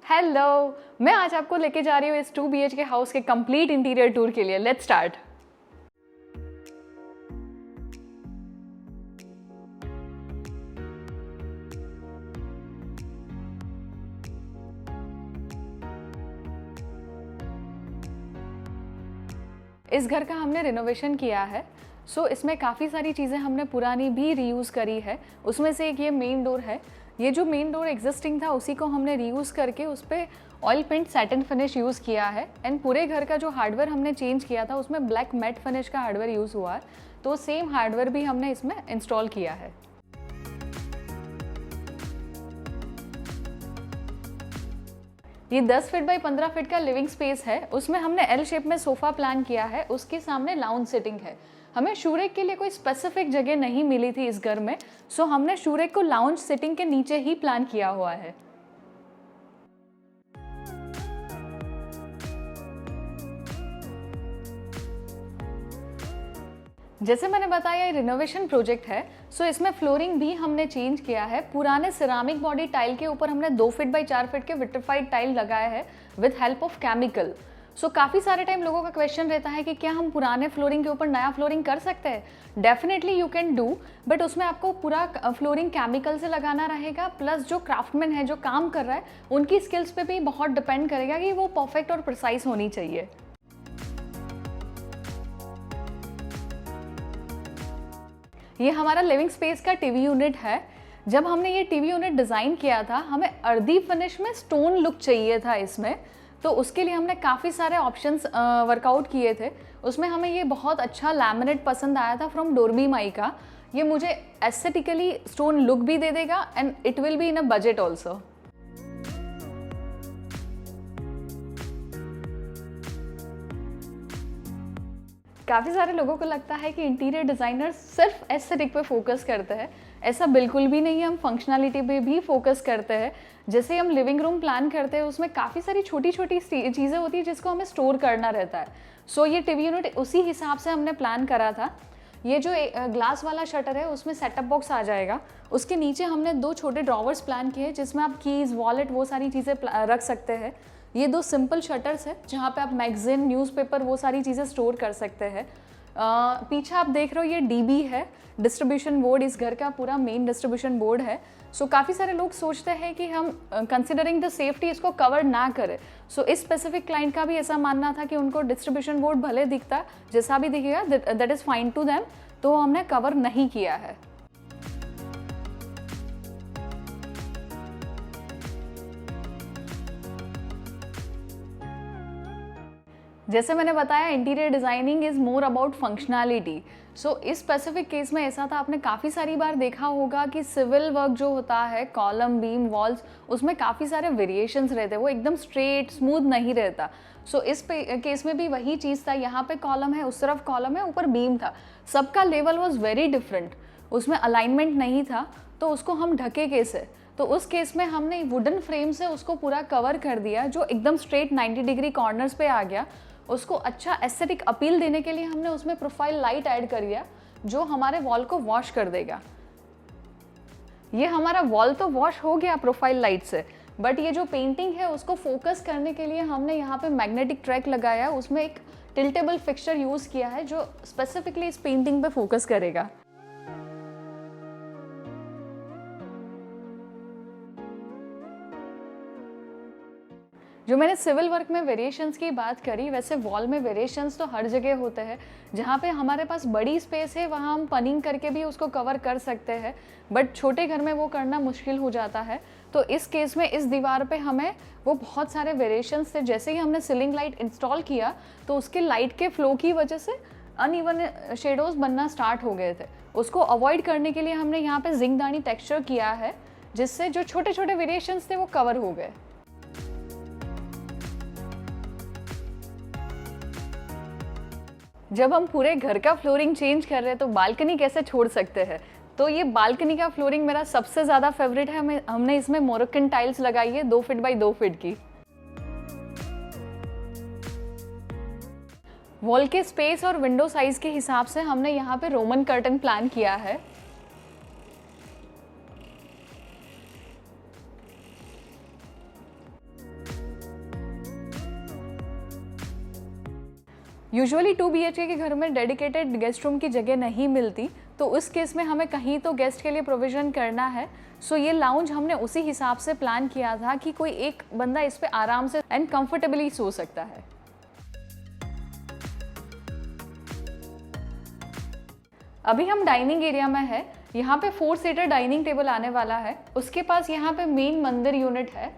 Hello, मैं आज आपको लेके जा रही हूँ इस 2 BHK हाउस के कंप्लीट इंटीरियर टूर के लिए। Let's start. इस घर का हमने रिनोवेशन किया है। इसमें काफ़ी सारी चीज़ें हमने पुरानी भी रीयूज़ करी है। उसमें से एक ये मेन डोर है। ये जो मेन डोर एग्जिस्टिंग था उसी को हमने रीयूज़ करके उस पर oil paint satin finish use किया है। एंड पूरे घर का जो हार्डवेयर हमने चेंज किया था उसमें ब्लैक मैट फिनिश का हार्डवेयर यूज़ हुआ है, तो सेम हार्डवेयर भी हमने इसमें इंस्टॉल किया है। ये 10 फीट बाई 15 फीट का लिविंग स्पेस है। उसमें हमने एल शेप में सोफ़ा प्लान किया है, उसके सामने लाउंज सिटिंग है। हमें शूरेक के लिए कोई स्पेसिफिक जगह नहीं मिली थी इस घर में, सो हमने शूरेक को लाउंज सिटिंग के नीचे ही प्लान किया हुआ है। जैसे मैंने बताया ये रिनोवेशन प्रोजेक्ट है, सो इसमें फ्लोरिंग भी हमने चेंज किया है। पुराने सिरामिक बॉडी टाइल के ऊपर हमने 2 फीट बाई 4 फीट के विट्रिफाइड टाइल लगाया है विद हेल्प ऑफ केमिकल। सो काफ़ी सारे टाइम लोगों का क्वेश्चन रहता है कि क्या हम पुराने फ्लोरिंग के ऊपर नया फ्लोरिंग कर सकते हैं। Definitely you can do, but उसमें आपको पूरा फ्लोरिंग केमिकल से लगाना रहेगा। प्लस जो क्राफ्टमैन है जो काम कर रहा है उनकी स्किल्स पे भी बहुत डिपेंड करेगा कि वो परफेक्ट और प्रिसाइज होनी चाहिए। ये हमारा लिविंग स्पेस का टीवी यूनिट है। जब हमने ये टीवी यूनिट डिज़ाइन किया था हमें अर्दी फिनिश में स्टोन लुक चाहिए था इसमें, तो उसके लिए हमने काफ़ी सारे ऑप्शंस वर्कआउट किए थे। उसमें हमें ये बहुत अच्छा लैमिनेट पसंद आया था फ्रॉम डोरबीमाई का। ये मुझे एस्थेटिकली स्टोन लुक भी दे देगा and it will be in a budget also. काफ़ी सारे लोगों को लगता है कि इंटीरियर डिज़ाइनर सिर्फ एस्थेटिक पे फोकस करते हैं। ऐसा बिल्कुल भी नहीं है, हम फंक्शनैलिटी पे भी फोकस करते हैं। जैसे हम लिविंग रूम प्लान करते हैं उसमें काफ़ी सारी छोटी छोटी चीज़ें होती है जिसको हमें स्टोर करना रहता है। ये टीवी यूनिट उसी हिसाब से हमने प्लान करा था। ये जो ग्लास वाला शटर है उसमें सेटअप बॉक्स आ जाएगा। उसके नीचे हमने 2 छोटे ड्रॉवर्स प्लान किए जिसमें आप कीज़, वॉलेट, वो सारी चीज़ें रख सकते हैं। ये 2 सिंपल शटर्स है जहाँ पे आप मैगजीन, न्यूज़पेपर, वो सारी चीज़ें स्टोर कर सकते हैं। पीछे आप देख रहे हो ये डीबी है, डिस्ट्रीब्यूशन बोर्ड। इस घर का पूरा मेन डिस्ट्रीब्यूशन बोर्ड है। काफ़ी सारे लोग सोचते हैं कि हम कंसिडरिंग द सेफ्टी इसको कवर ना करें। इस स्पेसिफिक क्लाइंट का भी ऐसा मानना था कि उनको डिस्ट्रीब्यूशन बोर्ड भले दिखता, जैसा भी दिखेगा that is fine to them, तो हमने कवर नहीं किया है। जैसे मैंने बताया interior designing is more about functionality. इस स्पेसिफिक केस में ऐसा था, आपने काफ़ी सारी बार देखा होगा कि सिविल वर्क जो होता है, कॉलम, बीम, वॉल्स, उसमें काफ़ी सारे वेरिएशंस रहते हैं, वो एकदम स्ट्रेट स्मूथ नहीं रहता। इस केस में भी वही चीज़ था। यहाँ पे कॉलम है, उस तरफ कॉलम है, ऊपर बीम था, सबका लेवल वॉज वेरी डिफरेंट, उसमें अलाइनमेंट नहीं था, तो उसको हम ढके कैसे। तो उस केस में हमने वुडन फ्रेम से उसको पूरा कवर कर दिया जो एकदम स्ट्रेट 90 डिग्री कॉर्नर्स पे आ गया। उसको अच्छा एस्थेटिक अपील देने के लिए हमने उसमें प्रोफाइल लाइट ऐड कर दिया जो हमारे वॉल को वॉश कर देगा। ये हमारा वॉल तो वॉश हो गया प्रोफाइल लाइट से, बट ये जो पेंटिंग है उसको फोकस करने के लिए हमने यहाँ पे मैग्नेटिक ट्रैक लगाया, उसमें एक टिल्टेबल फिक्सचर यूज़ किया है जो स्पेसिफिकली इस पेंटिंग पे फोकस करेगा। जो मैंने सिविल वर्क में वेरिएशंस की बात करी, वैसे वॉल में वेरिएशंस तो हर जगह होते हैं। जहाँ पे हमारे पास बड़ी स्पेस है वहाँ हम पनिंग करके भी उसको कवर कर सकते हैं, बट छोटे घर में वो करना मुश्किल हो जाता है। तो इस केस में इस दीवार पे हमें वो बहुत सारे वेरिएशंस थे। जैसे ही हमने सीलिंग लाइट इंस्टॉल किया तो उसके लाइट के फ्लो की वजह से अनइवन शेडोज बनना स्टार्ट हो गए थे। उसको अवॉइड करने के लिए हमने यहाँ पे जिंकदानी टेक्सचर किया है जिससे जो छोटे छोटे वेरिएशंस थे वो कवर हो गए। जब हम पूरे घर का फ्लोरिंग चेंज कर रहे हैं तो बालकनी कैसे छोड़ सकते हैं। तो ये बालकनी का फ्लोरिंग मेरा सबसे ज़्यादा फेवरेट है। हमने इसमें मोरक्कन टाइल्स लगाई है 2 फीट बाई 2 फीट की। वॉल के स्पेस और विंडो साइज के हिसाब से हमने यहाँ पे रोमन कर्टन प्लान किया है। यूजुअली 2 BHK के घर में डेडिकेटेड गेस्ट रूम की जगह नहीं मिलती, तो उस केस में हमें कहीं तो गेस्ट के लिए प्रोविज़न करना है। सो ये लाउंज हमने उसी हिसाब से प्लान किया था कि कोई एक बंदा इस पे आराम से एंड कंफर्टेबली सो सकता है। अभी हम डाइनिंग एरिया में है। यहाँ पे 4 सीटर डाइनिंग टेबल आने वाला है। उसके पास यहाँ पे मेन मंदिर यूनिट है।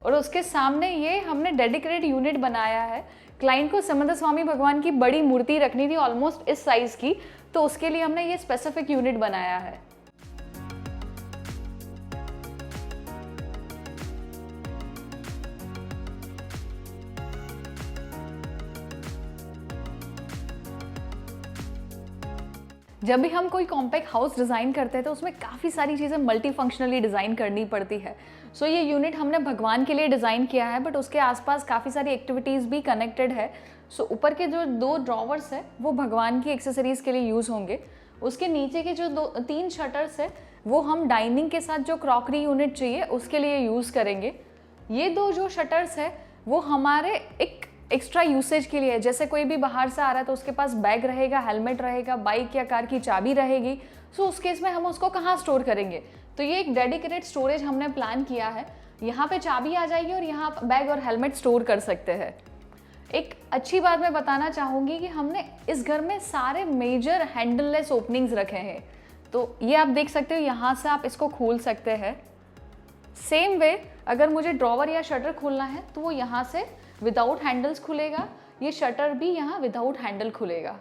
और उसके सामने ये हमने डेडिकेटेड यूनिट बनाया है। क्लाइंट को समंदर स्वामी भगवान की बड़ी मूर्ति रखनी थी, ऑलमोस्ट इस साइज की, तो उसके लिए हमने ये स्पेसिफिक यूनिट बनाया है। जब भी हम कोई कॉम्पैक्ट हाउस डिज़ाइन करते हैं तो उसमें काफ़ी सारी चीज़ें मल्टी फंक्शनली डिज़ाइन करनी पड़ती है। सो ये यूनिट हमने भगवान के लिए डिज़ाइन किया है, बट उसके आसपास काफ़ी सारी एक्टिविटीज़ भी कनेक्टेड है। सो ऊपर के जो 2 ड्रॉवर्स है वो भगवान की एक्सेसरीज़ के लिए यूज़ होंगे। उसके नीचे के जो 3 शटर्स है वो हम डाइनिंग के साथ जो क्रॉकरी यूनिट चाहिए उसके लिए यूज़ करेंगे। ये 2 जो शटर्स है वो हमारे एक एक्स्ट्रा यूसेज के लिए है। जैसे कोई भी बाहर से आ रहा है तो उसके पास बैग रहेगा, हेलमेट रहेगा, बाइक या कार की चाबी रहेगी। सो उस केस में हम उसको कहाँ स्टोर करेंगे, तो ये एक डेडिकेटेड स्टोरेज हमने प्लान किया है। यहाँ पे चाबी आ जाएगी और यहाँ बैग और हेलमेट स्टोर कर सकते हैं। एक अच्छी बात मैं बताना चाहूँगी कि हमने इस घर में सारे मेजर हैंडललेस ओपनिंग्स रखे हैं। तो ये आप देख सकते हो, यहाँ से आप इसको खोल सकते हैं। सेम वे अगर मुझे ड्रॉवर या शटर खोलना है तो वो यहाँ से विदाउट हैंडल्स खुलेगा, ये शटर भी यहाँ विदाउट हैंडल खुलेगा।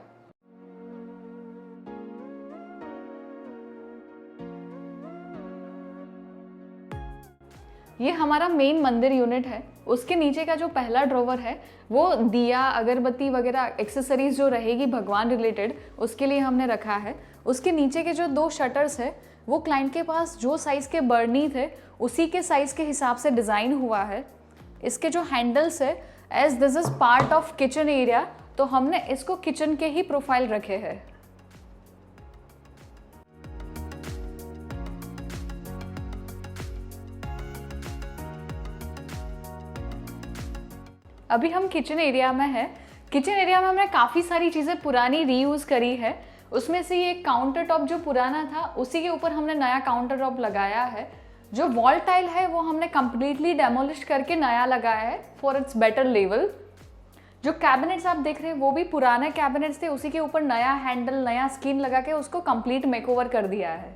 ये हमारा मेन मंदिर यूनिट है। उसके नीचे का जो पहला ड्रॉवर है वो दिया, अगरबत्ती वगैरह एक्सेसरीज जो रहेगी भगवान रिलेटेड उसके लिए हमने रखा है। उसके नीचे के जो 2 शटर्स है वो क्लाइंट के पास जो साइज़ के बर्नी थे उसी के साइज़ के हिसाब से डिज़ाइन हुआ है। इसके जो हैंडल्स है, as this is part of kitchen area, तो हमने इसको किचन के ही प्रोफाइल रखे हैं। अभी हम किचन एरिया में है। किचन एरिया में हमने काफ़ी सारी चीज़ें पुरानी रीयूज़ करी है। उसमें से ये काउंटर टॉप जो पुराना था उसी के ऊपर हमने नया काउंटर टॉप लगाया है। जो वॉल टाइल है वो हमने कम्प्लीटली डेमोलिश करके नया लगाया है फॉर इट्स बेटर लेवल। जो कैबिनेट्स आप देख रहे हैं वो भी पुराने कैबिनेट्स थे, उसी के ऊपर नया हैंडल, नया स्क्रीन लगा के उसको कंप्लीट मेकओवर कर दिया है।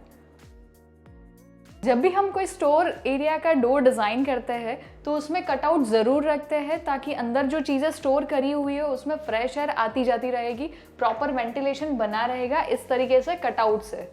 जब भी हम कोई स्टोर एरिया का डोर डिज़ाइन करते हैं तो उसमें कटआउट ज़रूर रखते हैं ताकि अंदर जो चीज़ें स्टोर करी हुई है उसमें फ्रेश एयर आती जाती रहेगी, प्रॉपर वेंटिलेशन बना रहेगा इस तरीके से कटआउट से।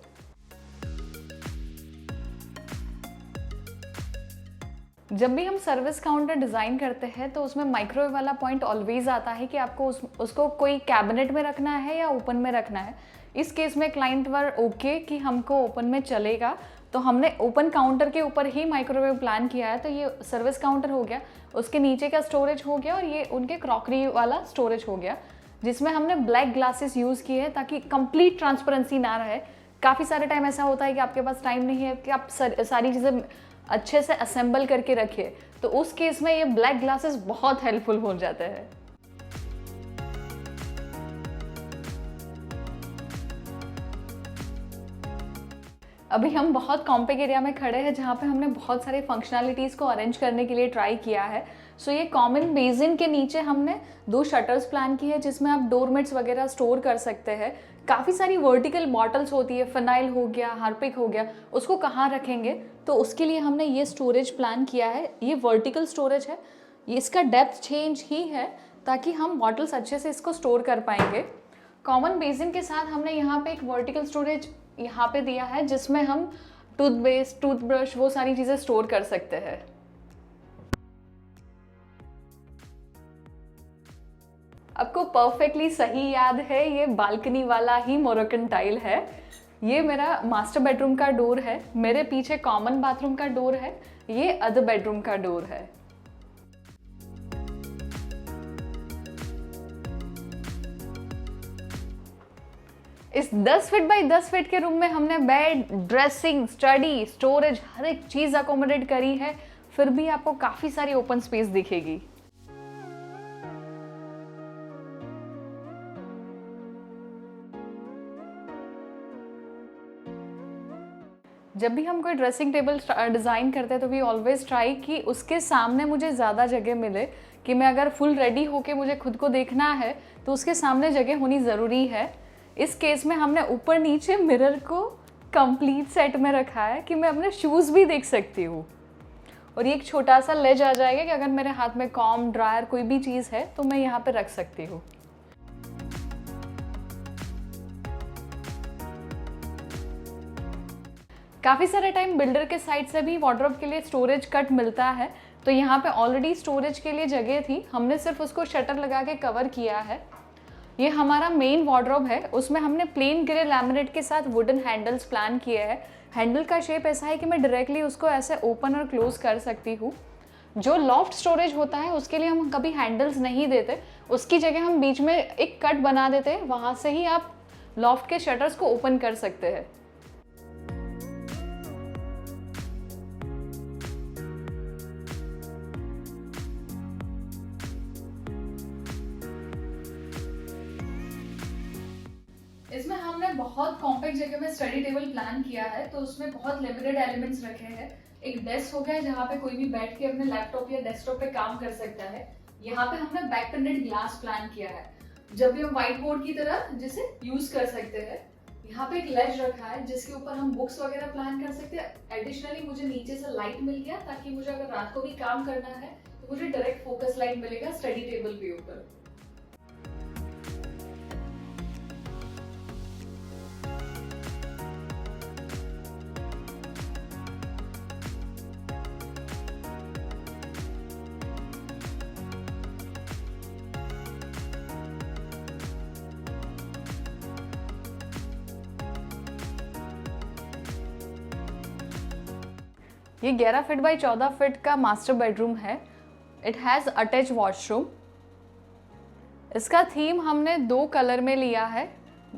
जब भी हम सर्विस काउंटर डिज़ाइन करते हैं तो उसमें माइक्रोवेव वाला पॉइंट ऑलवेज आता है कि आपको उसको कोई कैबिनेट में रखना है या ओपन में रखना है। इस केस में क्लाइंट वर ओके कि हमको ओपन में चलेगा, तो हमने ओपन काउंटर के ऊपर ही माइक्रोवेव प्लान किया है। तो ये सर्विस काउंटर हो गया, उसके नीचे का स्टोरेज हो गया और ये उनके क्रॉकरी वाला स्टोरेज हो गया, जिसमें हमने ब्लैक ग्लासेस यूज़ किए हैं ताकि कंप्लीट ट्रांसपेरेंसी ना रहे। काफ़ी सारे टाइम ऐसा होता है कि आपके पास टाइम नहीं है कि आप सारी चीज़ें अच्छे से असेंबल करके रखिए, तो उस केस में ये ब्लैक ग्लासेस बहुत हेल्पफुल हो जाते हैं। अभी हम बहुत कॉम्पैक्ट एरिया में खड़े हैं जहाँ पे हमने बहुत सारे फंक्शनैलिटीज़ को अरेंज करने के लिए ट्राई किया है। सो ये कॉमन बेसिन के नीचे हमने 2 शटर्स प्लान की है जिसमें आप डोरमेट्स वगैरह स्टोर कर सकते हैं। काफ़ी सारी वर्टिकल बॉटल्स होती है, फिनाइल हो गया, हार्पिक हो गया, उसको कहाँ रखेंगे, तो उसके लिए हमने ये स्टोरेज प्लान किया है। ये वर्टिकल स्टोरेज है, ये इसका डेप्थ चेंज ही है ताकि हम बॉटल्स अच्छे से इसको स्टोर कर पाएंगे। कॉमन बेसिन के साथ हमने यहाँ पे एक वर्टिकल स्टोरेज यहाँ पे दिया है जिसमें हम टूथपेस्ट, टूथब्रश, वो सारी चीज़ें स्टोर कर सकते हैं। आपको परफेक्टली सही याद है, ये बालकनी वाला ही मोरक्कन टाइल है। ये मेरा मास्टर बेडरूम का डोर है, मेरे पीछे कॉमन बाथरूम का डोर है, ये अदर बेडरूम का डोर है। इस 10 फीट बाई 10 फीट के रूम में हमने बेड, ड्रेसिंग, स्टडी, स्टोरेज, हर एक चीज अकोमोडेट करी है, फिर भी आपको काफी सारी ओपन स्पेस दिखेगी। जब भी हम कोई ड्रेसिंग टेबल डिज़ाइन करते हैं तो वी ऑलवेज ट्राई कि उसके सामने मुझे ज़्यादा जगह मिले, कि मैं अगर फुल रेडी होके मुझे खुद को देखना है तो उसके सामने जगह होनी ज़रूरी है। इस केस में हमने ऊपर नीचे मिरर को कंप्लीट सेट में रखा है कि मैं अपने शूज़ भी देख सकती हूँ। और ये एक छोटा सा लेज आ जाएगा कि अगर मेरे हाथ में कॉम, ड्रायर, कोई भी चीज़ है तो मैं यहाँ पे रख सकती हूँ। काफ़ी सारे टाइम बिल्डर के साइड से भी वार्डरोब के लिए स्टोरेज कट मिलता है, तो यहाँ पे ऑलरेडी स्टोरेज के लिए जगह थी, हमने सिर्फ उसको शटर लगा के कवर किया है। ये हमारा मेन वार्डरोब है, उसमें हमने प्लेन ग्रे लैमिनेट के साथ वुडन हैंडल्स प्लान किए हैं। हैंडल का शेप ऐसा है कि मैं डायरेक्टली उसको ऐसे ओपन और क्लोज कर सकती हूँ। जो लॉफ्ट स्टोरेज होता है उसके लिए हम कभी हैंडल्स नहीं देते, उसकी जगह हम बीच में एक कट बना देते हैं, वहाँ से ही आप लॉफ्ट के शटर्स को ओपन कर सकते हैं। इसमें हमने बहुत कॉम्पैक्ट जगह में स्टडी टेबल प्लान किया है, तो उसमें बहुत लिमिटेड एलिमेंट्स रखे हैं। एक डेस्क हो गया जहाँ पे कोई भी बैठ के अपने लैपटॉप या डेस्कटॉप पे काम कर सकता है। यहाँ पे हमने बैक टेंडेड ग्लास प्लान किया है, जब भी हम व्हाइट बोर्ड की तरह जिसे यूज कर सकते हैं। यहाँ पे एक लेज रखा है जिसके ऊपर हम बुक्स वगैरह प्लान कर सकते हैं। एडिशनली मुझे नीचे से लाइट मिल गया, ताकि मुझे अगर रात को भी काम करना है तो मुझे डायरेक्ट फोकस लाइट मिलेगा स्टडी टेबल के ऊपर। ये 11 फीट बाई 14 फीट का मास्टर बेडरूम है। It has attach washroom. इसका थीम हमने 2 कलर में लिया है,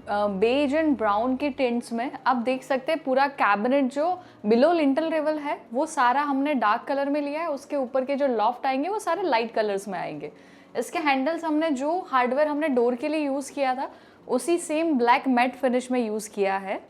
बेज एंड ब्राउन की टिंट्स में। आप देख सकते हैं पूरा कैबिनेट जो बिलो लिंटल लेवल है वो सारा हमने डार्क कलर में लिया है, उसके ऊपर के जो लॉफ्ट आएंगे वो सारे लाइट कलर्स में आएंगे। इसके हैंडल्स हमने जो हार्डवेयर हमने डोर के लिए यूज़ किया था उसी सेम ब्लैक मैट फिनिश में यूज़ किया है।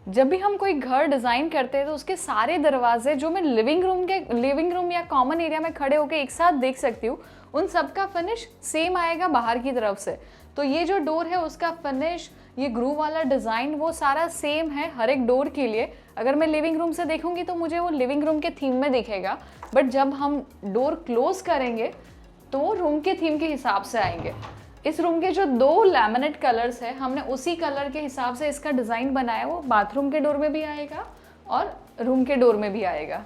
जब भी हम कोई घर डिज़ाइन करते हैं तो उसके सारे दरवाजे जो मैं लिविंग रूम या कॉमन एरिया में खड़े होकर एक साथ देख सकती हूँ, उन सब का फिनिश सेम आएगा बाहर की तरफ से। तो ये जो डोर है उसका फिनिश, ये ग्रूव वाला डिज़ाइन, वो सारा सेम है हर एक डोर के लिए। अगर मैं लिविंग रूम से देखूंगी तो मुझे वो लिविंग रूम के थीम में दिखेगा, बट जब हम डोर क्लोज करेंगे तो रूम के थीम के हिसाब से आएंगे। इस रूम के जो 2 लैमिनेट कलर्स है हमने उसी कलर के हिसाब से इसका डिज़ाइन बनाया, वो बाथरूम के डोर में भी आएगा और रूम के डोर में भी आएगा।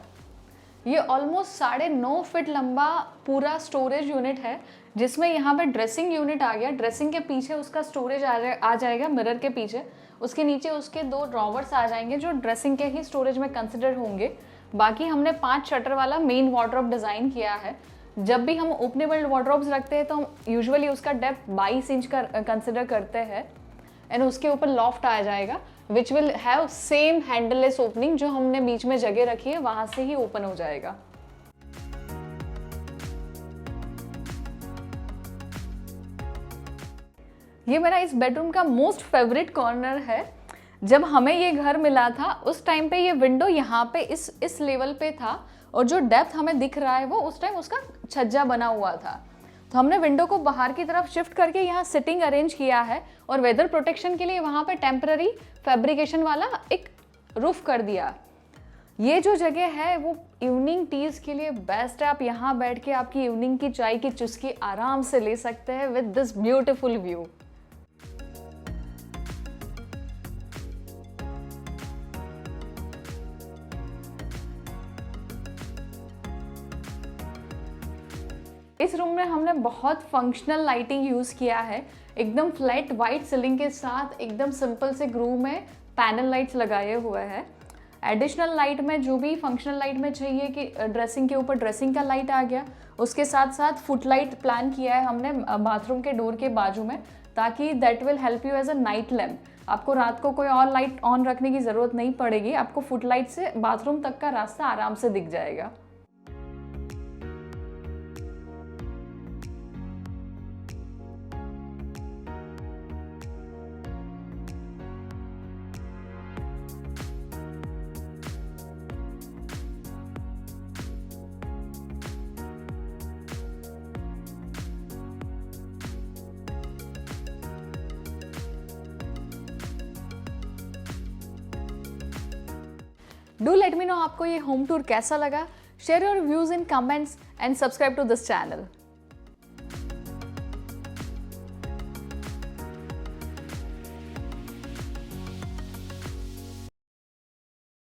ये ऑलमोस्ट 9.5 फीट लंबा पूरा स्टोरेज यूनिट है, जिसमें यहाँ पे ड्रेसिंग यूनिट आ गया। ड्रेसिंग के पीछे उसका स्टोरेज आ जाएगा मिरर के पीछे, उसके नीचे उसके 2 ड्रॉवर्स आ जाएंगे जो ड्रेसिंग के ही स्टोरेज में कंसिडर होंगे। बाकी हमने 5 शटर वाला मेन वार्डरोब डिज़ाइन किया है। जब भी हम ओपनेबल वार्डरोब्स रखते हैं तो हम यूजुअली उसका डेप्थ 22 इंच का कंसिडर करते हैं, एंड उसके ऊपर लॉफ्ट आ जाएगा which will have same handleless opening. जो हमने बीच में जगह रखी है वहां से ही ओपन हो जाएगा। ये मेरा इस बेडरूम का मोस्ट फेवरेट कॉर्नर है। जब हमें ये घर मिला था उस टाइम पे ये विंडो यहाँ पे इस लेवल पे था, और जो डेप्थ हमें दिख रहा है वो उस टाइम उसका छज्जा बना हुआ था। तो हमने विंडो को बाहर की तरफ शिफ्ट करके यहाँ सिटिंग अरेंज किया है, और वेदर प्रोटेक्शन के लिए वहाँ पे टेम्पररी फैब्रिकेशन वाला एक रूफ कर दिया। ये जो जगह है वो इवनिंग टीज के लिए बेस्ट है। आप यहाँ बैठ के आपकी इवनिंग की चाय की चुस्की आराम से ले सकते हैं विद दिस ब्यूटिफुल व्यू। इस रूम में हमने बहुत फंक्शनल लाइटिंग यूज़ किया है। एकदम फ्लैट वाइट सीलिंग के साथ एकदम सिंपल से ग्रूव में पैनल लाइट्स लगाए हुए हैं। एडिशनल लाइट में जो भी फंक्शनल लाइट में चाहिए कि ड्रेसिंग के ऊपर ड्रेसिंग का लाइट आ गया, उसके साथ साथ फुट लाइट प्लान किया है हमने बाथरूम के डोर के बाजू में, ताकि that will help you as a night lamp. आपको रात को कोई और लाइट ऑन रखने की ज़रूरत नहीं पड़ेगी, आपको फुट लाइट से बाथरूम तक का रास्ता आराम से दिख जाएगा। डू लेट मी नो आपको ये होम टूर कैसा लगा। Share your views in comments and subscribe to this channel.